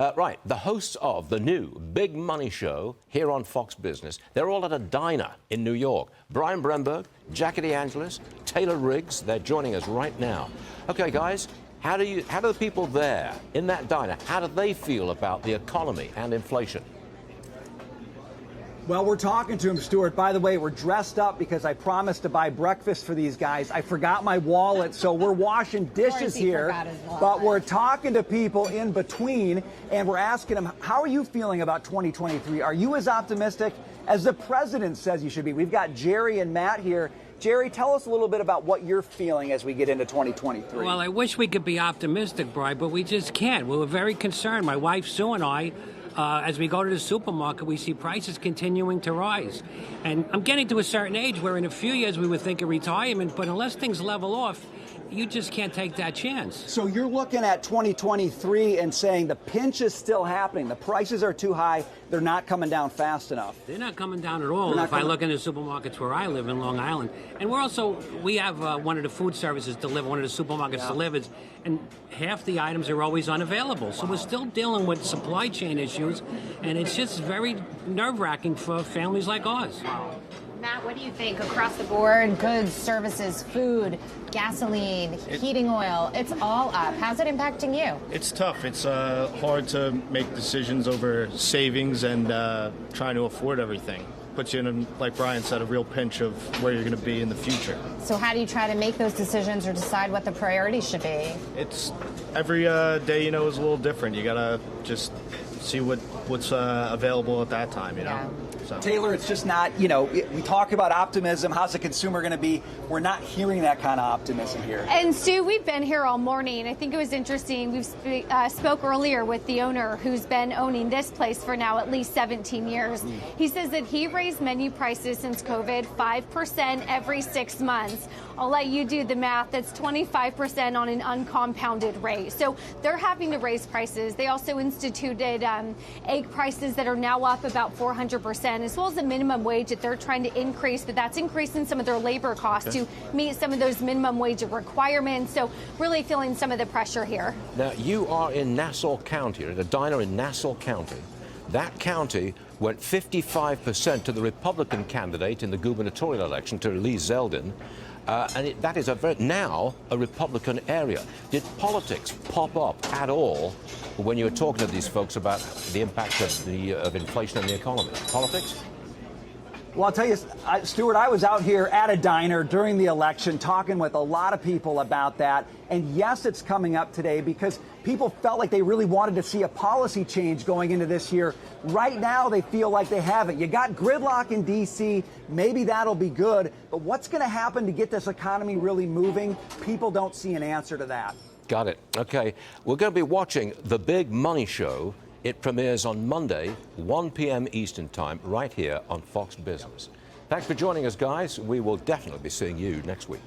Right, the hosts of the new Big Money Show here on Fox Business, they're all at a diner in New York. Brian Brenberg, Jackie DeAngelis, Taylor Riggs, they're joining us right now. Okay, guys, how do the people there in that diner, how do they feel about the economy and inflation? Well, we're talking to him, Stuart. By the way, we're dressed up because I promised to buy breakfast for these guys. I forgot my wallet, so we're washing dishes here. But we're talking to people in between, and we're asking them, how are you feeling about 2023? Are you as optimistic as the president says you should be? We've got Jerry and Matt here. Jerry, tell us a little bit about what you're feeling as we get into 2023. Well, I wish we could be optimistic, Brian, but we just can't. We were very concerned. My wife, Sue, and I, as we go to the supermarket, we see prices continuing to rise. And I'm getting to a certain age where in a few years we would think of retirement, but unless things level off, you just can't take that chance. So you're looking at 2023 and saying the pinch is still happening. The prices are too high. They're not coming down fast enough. They're not coming down at all if I look in the supermarkets where I live in Long Island. And we have one of the food services delivered, one of the supermarkets delivers, and half the items are always unavailable. So we're still dealing with supply chain issues, and it's just very nerve-wracking for families like ours. Matt, what do you think across the board? Goods, services, food, gasoline, heating oil, it's all up. How's it impacting you? It's tough. It's hard to make decisions over savings and trying to afford everything. Puts you in, like Brian said, a real pinch of where you're going to be in the future. So how do you try to make those decisions or decide what the priorities should be? It's every day, is a little different. You got to just see what's available at that time, Yeah. So. Taylor, it's just not, we talk about optimism. How's the consumer going to be? We're not hearing that kind of optimism here. And Stu, we've been here all morning. I think it was interesting. We spoke earlier with the owner who's been owning this place for now at least 17 years. He says that he raised menu prices since COVID 5% every 6 months. I'll let you do the math. That's 25% on an uncompounded rate. So they're having to raise prices. They also instituted egg prices that are now up about 400%, as well as the minimum wage that they're trying to increase, but that's increasing some of their labor costs to meet some of those minimum wage requirements. So really feeling some of the pressure here. Now, you are in Nassau County, at a diner in Nassau County. That county went 55% to the Republican candidate in the gubernatorial election, to Lee Zeldin. That is now a Republican area. Did politics pop up at all when you were talking to these folks about the impact of inflation on the economy? Politics? Well, I'll tell you, Stuart, I was out here at a diner during the election talking with a lot of people about that. And yes, it's coming up today because people felt like they really wanted to see a policy change going into this year. Right now, they feel like they haven't. You got gridlock in D.C. Maybe that'll be good. But what's going to happen to get this economy really moving? People don't see an answer to that. Got it. Okay. We're going to be watching The Big Money Show. It premieres on Monday, 1 p.m. Eastern Time, right here on Fox Business. Thanks for joining us, guys. We will definitely be seeing you next week.